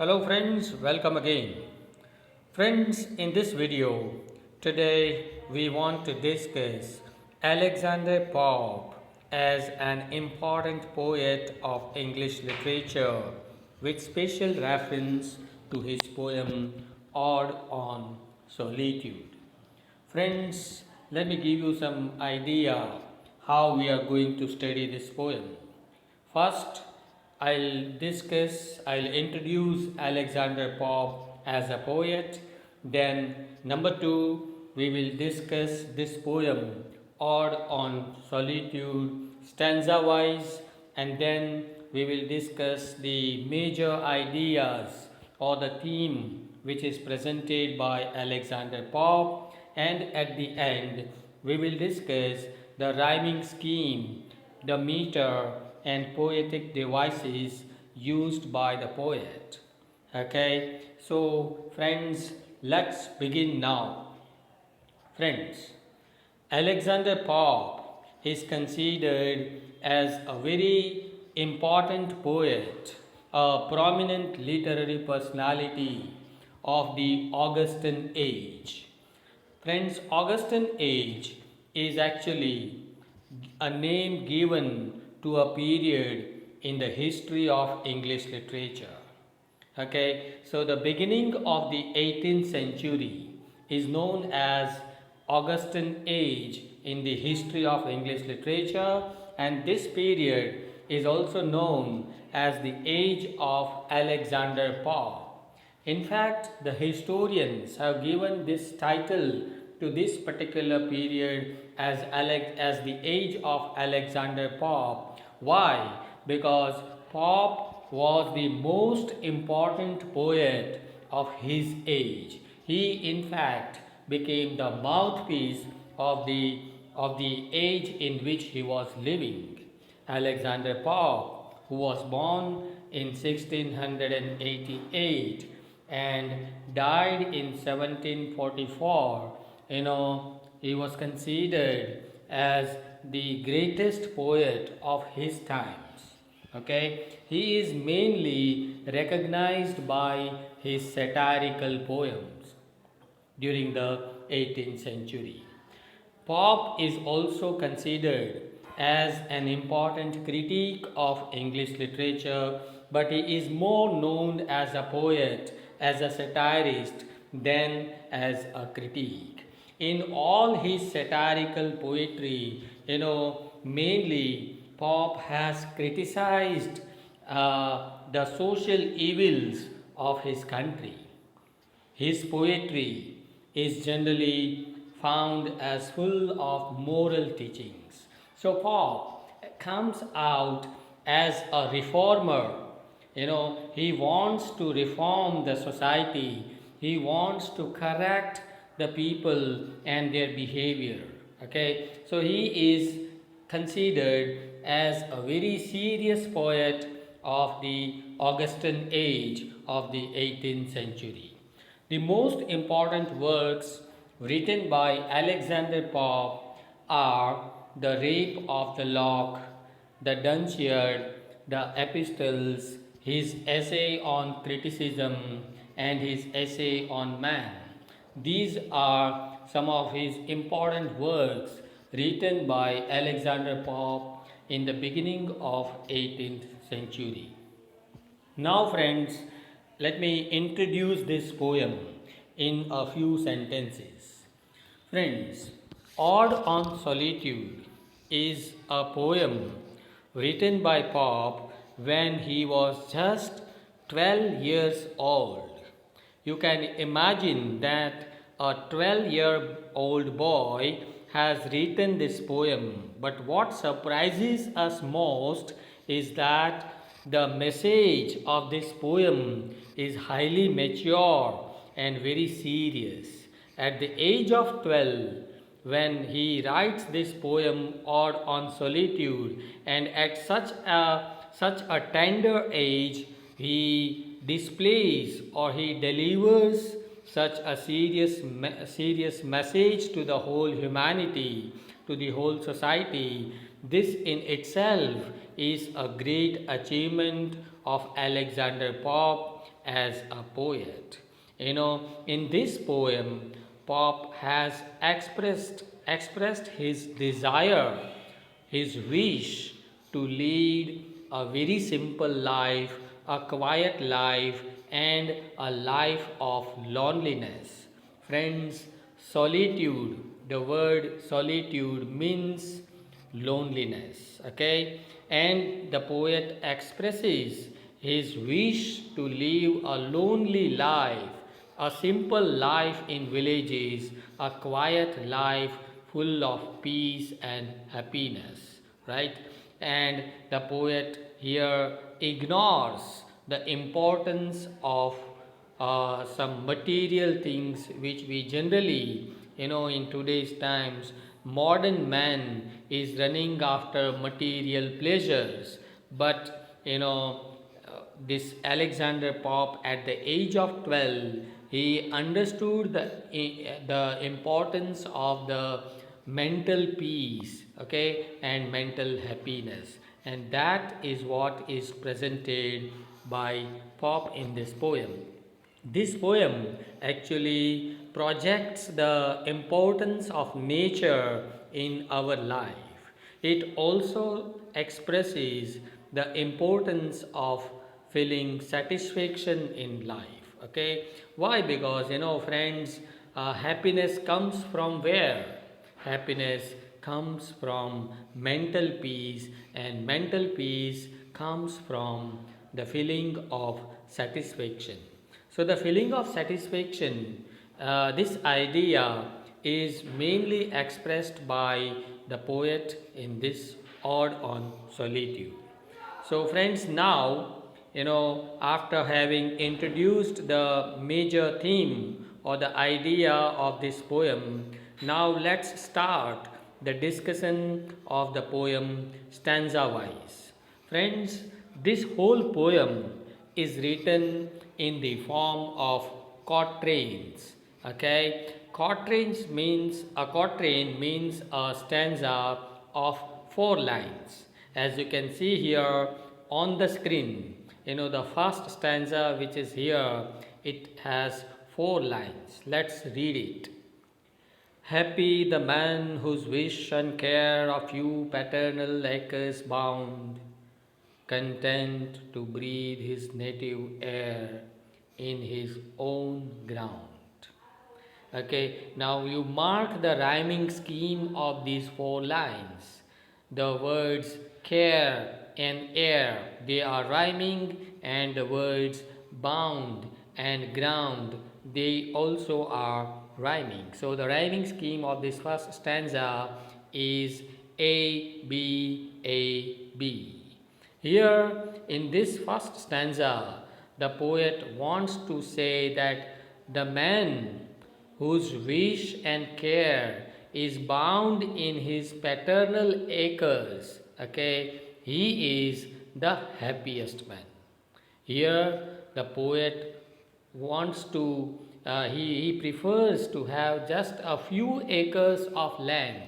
Hello friends, welcome again. Friends, in this video, today we want to discuss Alexander Pope as an important poet of English literature with special reference to his poem Ode on Solitude. Friends, let me give you some idea how we are going to study this poem. First, I'll introduce Alexander Pope as a poet. Then, number two, we will discuss this poem, Ode on Solitude, stanza wise, and then we will discuss the major ideas or the theme which is presented by Alexander Pope, and at the end, we will discuss the rhyming scheme, the meter, and poetic devices used by the poet. Okay, so friends, let's begin now. Friends, Alexander Pope is considered as a very important poet, a prominent literary personality of the Augustan age. Friends, Augustan age is actually a name given to a period in the history of English literature. Okay, so the beginning of the 18th century is known as Augustan age in the history of English literature, and this period is also known as the age of Alexander Pope. In fact, the historians have given this title to this particular period as the age of Alexander Pope. Why? Because Pope was the most important poet of his age. He, in fact, became the mouthpiece of the age in which he was living. Alexander Pope, who was born in 1688 and died in 1744, he was considered as the greatest poet of his times. Okay, he is mainly recognized by his satirical poems during the 18th century. Pope is also considered as an important critic of English literature, but he is more known as a poet, as a satirist, than as a critic. In all his satirical poetry, mainly Pope has criticized the social evils of his country. His poetry is generally found as full of moral teachings. So Pope comes out as a reformer. He wants to reform the society. He wants to correct the people and their behavior. Okay, so he is considered as a very serious poet of the Augustan age of the 18th century. The most important works written by Alexander Pope are the Rape of the Lock, the Dunciad, the Epistles, his essay on criticism, and his essay on man. These are some of his important works written by Alexander Pope in the beginning of 18th century. Now friends, let me introduce this poem in a few sentences. Friends, Ode on Solitude is a poem written by Pope when he was just 12 years old. You can imagine that a 12-year-old boy has written this poem, but what surprises us most is that the message of this poem is highly mature and very serious. At the age of 12, when he writes this poem Ode on Solitude, and at such a tender age, he displays or he delivers such a serious message to the whole humanity, to the whole society. This in itself is a great achievement of Alexander Pope as a poet. In this poem, Pope has expressed his desire, his wish to lead a very simple life, a quiet life, and a life of loneliness. Friends, solitude, the word solitude means loneliness, okay? And the poet expresses his wish to live a lonely life, a simple life in villages, a quiet life full of peace and happiness, right? And the poet here ignores the importance of some material things which we generally, in today's times, modern man is running after material pleasures. But, this Alexander Pope at the age of 12, he understood the importance of the mental peace, okay, and mental happiness. And that is what is presented by Pope in this poem. This poem actually projects the importance of nature in our life. It also expresses the importance of feeling satisfaction in life. Okay, why? Because friends, happiness comes from where? Happiness comes from mental peace, and mental peace comes from the feeling of satisfaction. So, the feeling of satisfaction, this idea is mainly expressed by the poet in this ode on solitude. So, friends, now, after having introduced the major theme or the idea of this poem, now let's start the discussion of the poem stanza wise. Friends, this whole poem is written in the form of quatrains. Okay, quatrain means a stanza of 4 lines. As you can see here on the screen, the first stanza which is here, it has 4 lines. Let's read it. Happy the man whose wish and care of you paternal acres bound, content to breathe his native air in his own ground. Okay, now you mark the rhyming scheme of these 4 lines. The words care and air, they are rhyming, and the words bound and ground, they also are rhyming. So the rhyming scheme of this first stanza is A, B, A, B. Here in this first stanza, the poet wants to say that the man whose wish and care is bound in his paternal acres, okay, he is the happiest man. Here the poet wants to, he prefers to have just a few acres of land.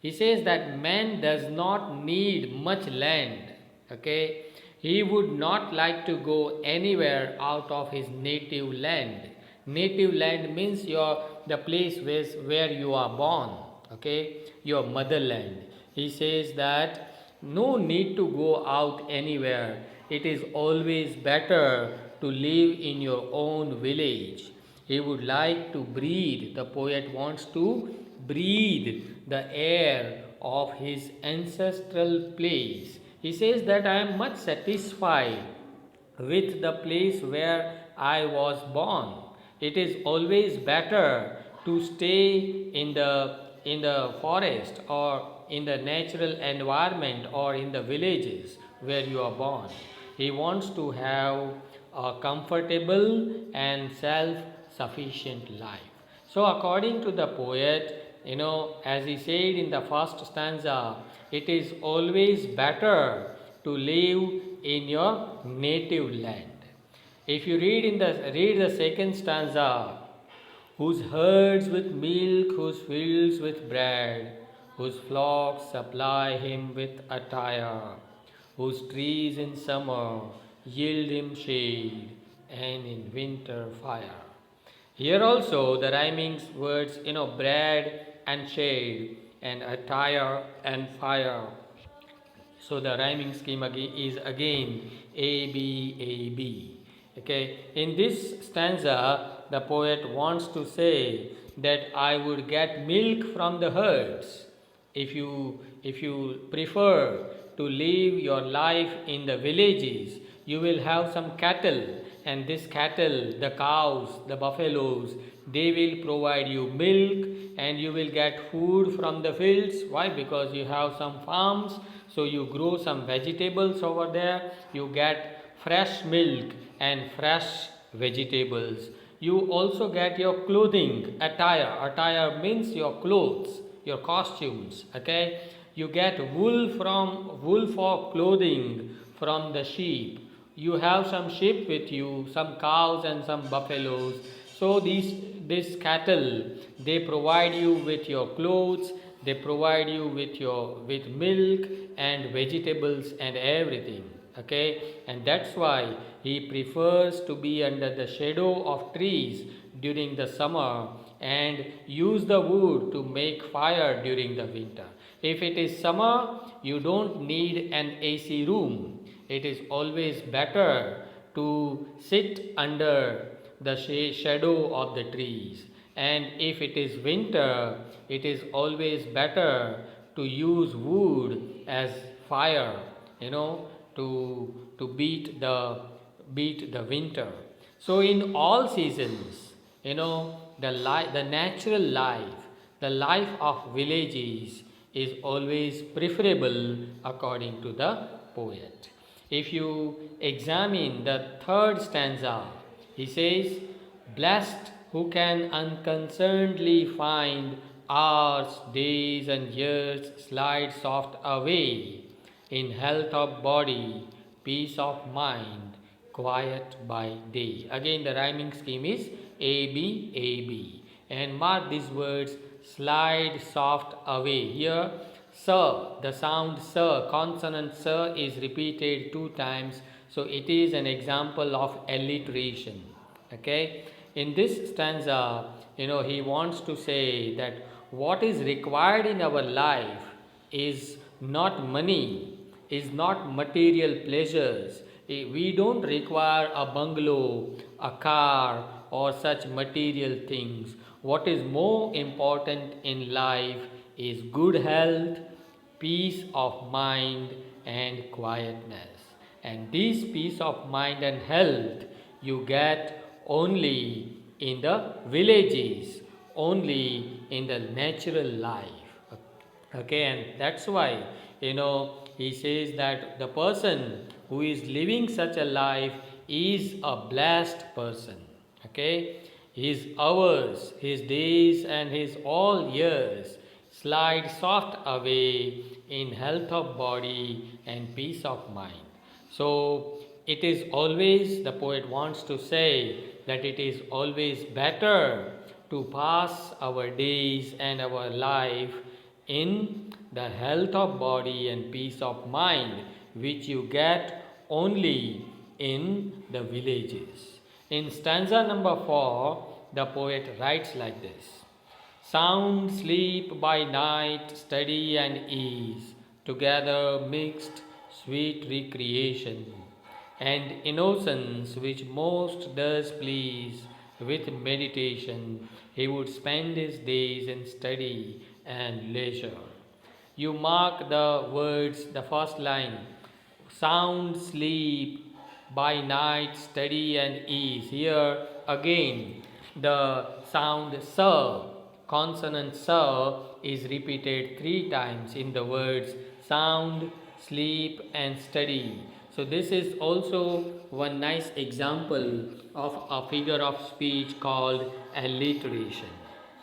He says that man does not need much land. Okay, he would not like to go anywhere out of his native land. Native land means the place where you are born. Okay, your motherland. He says that no need to go out anywhere. It is always better to live in your own village. He would like to breathe, the poet wants to breathe the air of his ancestral place. He says that I am much satisfied with the place where I was born. It is always better to stay in the forest or in the natural environment or in the villages where you are born. He wants to have a comfortable and self-sufficient life. So according to the poet, as he said in the first stanza, it is always better to live in your native land. If you read the second stanza, whose herds with milk, whose fields with bread, whose flocks supply him with attire, whose trees in summer yield him shade, and in winter fire. Here also the rhyming words, bread and shade, and attire and fire. So the rhyming scheme again is again A B A B. Okay, in this stanza, the poet wants to say that I would get milk from the herds. If you prefer to live your life in the villages, you will have some cattle, and this cattle, the cows, the buffaloes, they will provide you milk, and you will get food from the fields. Why? Because you have some farms, so you grow some vegetables over there, you get fresh milk and fresh vegetables. You also get your clothing, attire means your clothes, your costumes. Okay, you get wool for clothing from the sheep. You have some sheep with you, some cows and some buffaloes. So this cattle, they provide you with your clothes, they provide you with milk and vegetables and everything. Okay, and that's why he prefers to be under the shadow of trees during the summer and use the wood to make fire during the winter. If it is summer, you don't need an AC room. It is always better to sit under the shadow of the trees. And if it is winter, it is always better to use wood as fire, to beat the winter. So in all seasons, the natural life, the life of villages is always preferable according to the poet. If you examine the third stanza, he says, blessed who can unconcernedly find hours, days, and years slide soft away in health of body, peace of mind, quiet by day. Again, the rhyming scheme is A B A B. And mark these words, slide soft away. Here, sir, the sound sir, consonant sir is repeated 2 times. So it is an example of alliteration. Okay. In this stanza, he wants to say that what is required in our life is not money, is not material pleasures. We don't require a bungalow, a car, or such material things. What is more important in life is good health, peace of mind, and quietness. And this peace of mind and health you get only in the villages, only in the natural life. Okay, and that's why he says that the person who is living such a life is a blessed person. Okay, his hours, his days, and his all years slide soft away in health of body and peace of mind. So it is always, the poet wants to say that it is always better to pass our days and our life in the health of body and peace of mind, which you get only in the villages. In stanza number 4, the poet writes like this: sound sleep by night, study and ease, together mixed sweet recreation, and innocence which most does please, with meditation he would spend his days in study and leisure. You mark the words, the first line, sound sleep by night, study and ease. Here again the sound sir, consonant sir, is repeated 3 times in the words sound, sleep and study. So this is also one nice example of a figure of speech called alliteration.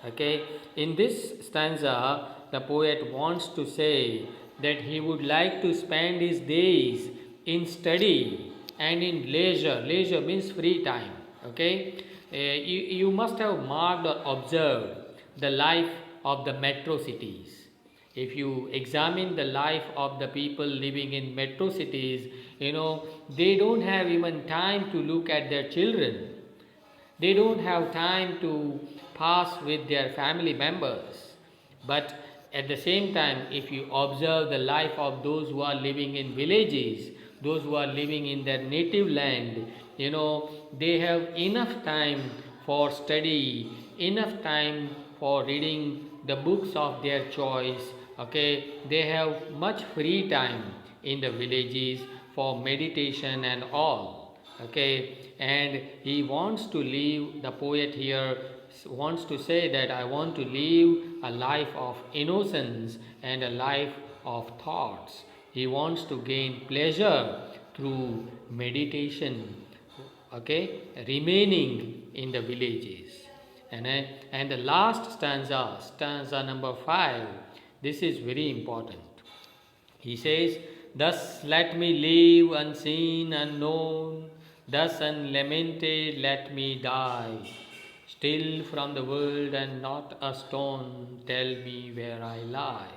Okay, in this stanza the poet wants to say that he would like to spend his days in study and in leisure. Leisure means free time. Okay, you must have marked or observed the life of the metro cities. If you examine the life of the people living in metro cities, they don't have even time to look at their children. They don't have time to pass with their family members. But at the same time, if you observe the life of those who are living in villages, those who are living in their native land, they have enough time for study, enough time for reading the books of their choice. Okay, they have much free time in the villages for meditation and all. Okay, and he wants to live, the poet here wants to say that I want to live a life of innocence and a life of thoughts. He wants to gain pleasure through meditation, okay, remaining in the villages. And the last stanza, stanza number 5, this is very important. He says, thus let me live unseen, unknown, thus unlamented let me die. Still from the world and not a stone, tell me where I lie.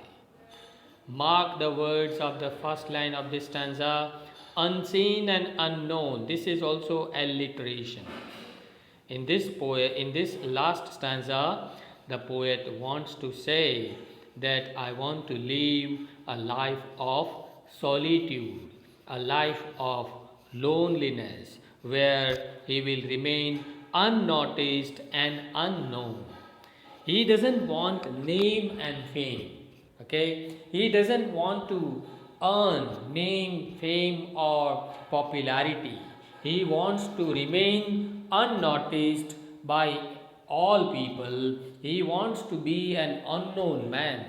Mark the words of the first line of this stanza, unseen and unknown. This is also alliteration. In this last stanza, the poet wants to say that I want to live a life of solitude, a life of loneliness, where he will remain unnoticed and unknown. He doesn't want name and fame. Okay? He doesn't want to earn name, fame, or popularity. He wants to remain unnoticed by all people. He wants to be an unknown man.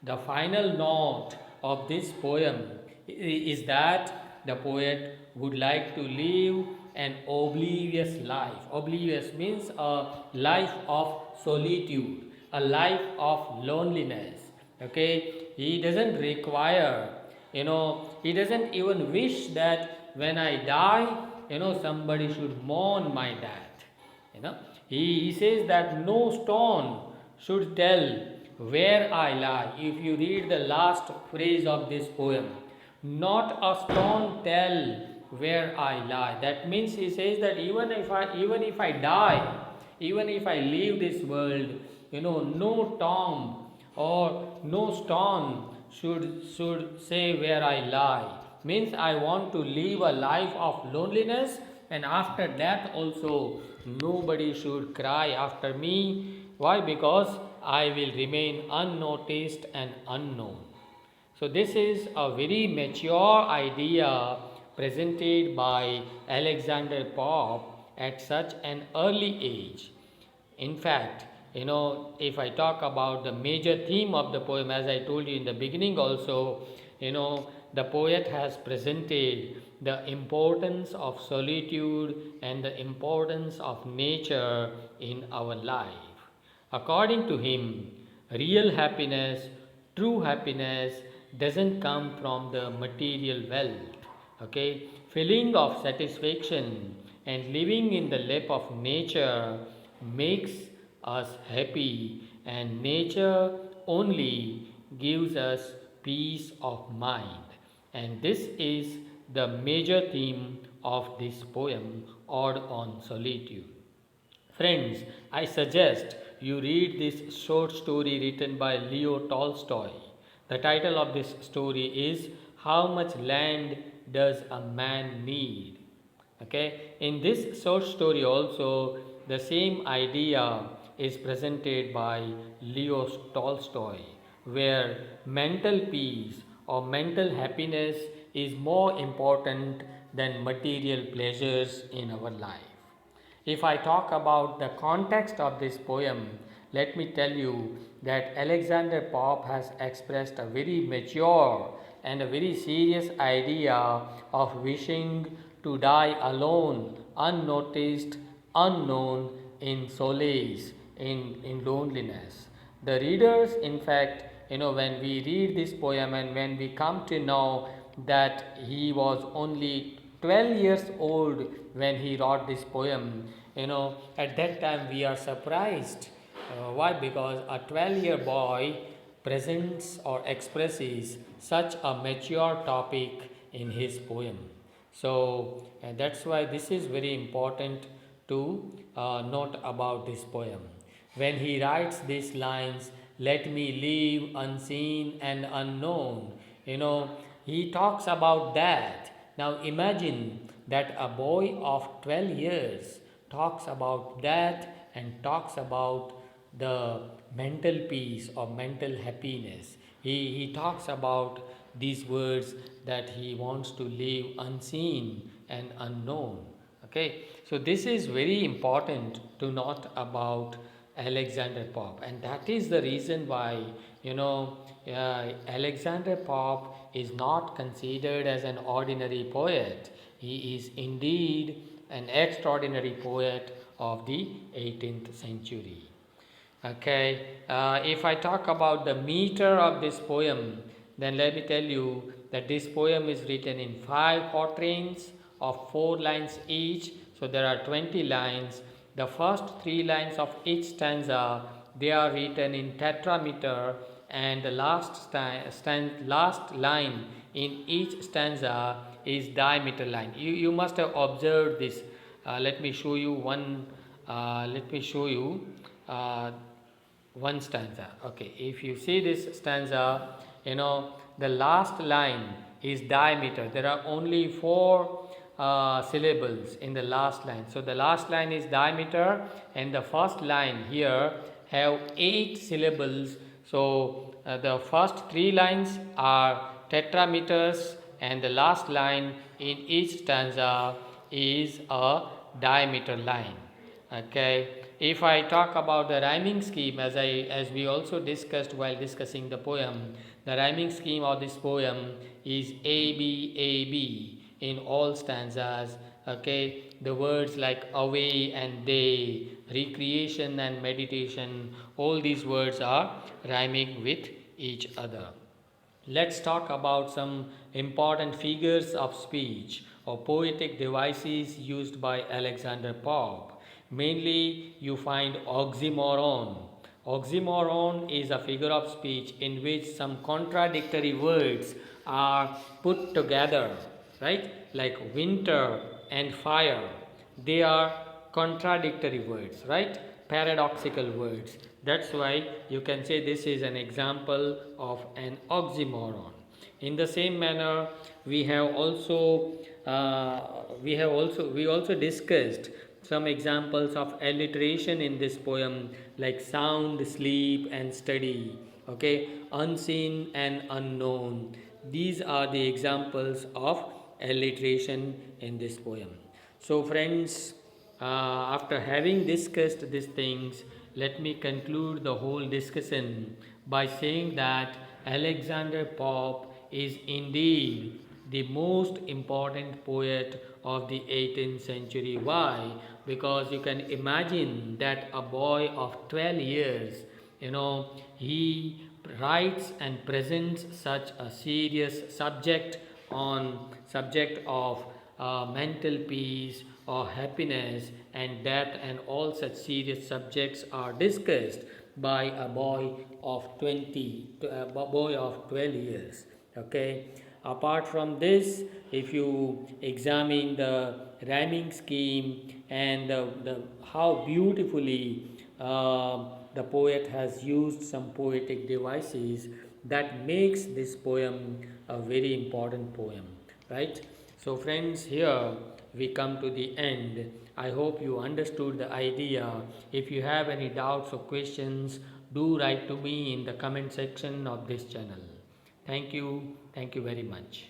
The final note of this poem is that the poet would like to live an oblivious life. Oblivious means a life of solitude, a life of loneliness. Okay, he doesn't require, he doesn't even wish that when I die, somebody should mourn my death. He says that no stone should tell where I lie. If you read the last phrase of this poem, not a stone tell where I lie. That means he says that even if I die, even if I leave this world, no tomb or no stone should say where I lie. Means I want to live a life of loneliness, and after death also nobody should cry after me. Why? Because I will remain unnoticed and unknown. So, this is a very mature idea presented by Alexander Pope at such an early age. In fact, if I talk about the major theme of the poem, as I told you in the beginning also, the poet has presented the importance of solitude and the importance of nature in our life. According to him, real happiness, true happiness doesn't come from the material wealth. Okay, feeling of satisfaction and living in the lap of nature makes us happy, and nature only gives us peace of mind. And this is the major theme of this poem, Ode on Solitude. Friends, I suggest you read this short story written by Leo Tolstoy. The title of this story is How Much Land Does a Man Need? Okay, in this short story also the same idea is presented by Leo Tolstoy, where mental peace or mental happiness is more important than material pleasures in our life. If I talk about the context of this poem, let me tell you that Alexander Pope has expressed a very mature and a very serious idea of wishing to die alone, unnoticed, unknown, in solace, in loneliness. The readers, in fact, when we read this poem and when we come to know that he was only 12 years old when he wrote this poem, at that time we are surprised. Why? Because a 12-year boy presents or expresses such a mature topic in his poem. So that's why this is very important to note about this poem. When he writes these lines, let me live unseen and unknown, he talks about that. Now imagine that a boy of 12 years talks about that and talks about the mental peace or mental happiness. He talks about these words that he wants to live unseen and unknown. Okay, so this is very important to note about Alexander Pope, and that is the reason why Alexander Pope is not considered as an ordinary poet. He is indeed an extraordinary poet of the 18th century. Okay, if I talk about the meter of this poem, then let me tell you that this poem is written in 5 quatrains of 4 lines each. So there are 20 lines. The first 3 lines of each stanza, they are written in tetrameter, and the last line in each stanza is diameter line. You must have observed this. Let me show you one. Let me show you. One stanza. Okay, if you see this stanza, the last line is diameter. There are only 4 syllables in the last line. So the last line is diameter, and the first line here have 8 syllables. So the first 3 lines are tetrameters, and the last line in each stanza is a diameter line. Okay, if I talk about the rhyming scheme, as we also discussed while discussing the poem, the rhyming scheme of this poem is A B in all stanzas. Okay, the words like away and day, recreation and meditation, all these words are rhyming with each other. Let's talk about some important figures of speech or poetic devices used by Alexander Pope. Mainly, you find oxymoron. Oxymoron is a figure of speech in which some contradictory words are put together, right? Like winter and fire. They are contradictory words, right? Paradoxical words. That's why you can say this is an example of an oxymoron. In the same manner, we also discussed some examples of alliteration in this poem, like sound, sleep, and study. Okay, unseen and unknown. These are the examples of alliteration in this poem. So, friends, after having discussed these things, let me conclude the whole discussion by saying that Alexander Pope is indeed the most important poet of the 18th century. Why? Because you can imagine that a boy of 12 years, he writes and presents such a serious subject of mental peace or happiness and death, and all such serious subjects are discussed by a boy of 12 years. Okay, apart from this, if you examine the rhyming scheme and how beautifully the poet has used some poetic devices, that makes this poem a very important poem, right? So, friends, here we come to the end. I hope you understood the idea. If you have any doubts or questions, do write to me in the comment section of this channel. Thank you. Thank you very much.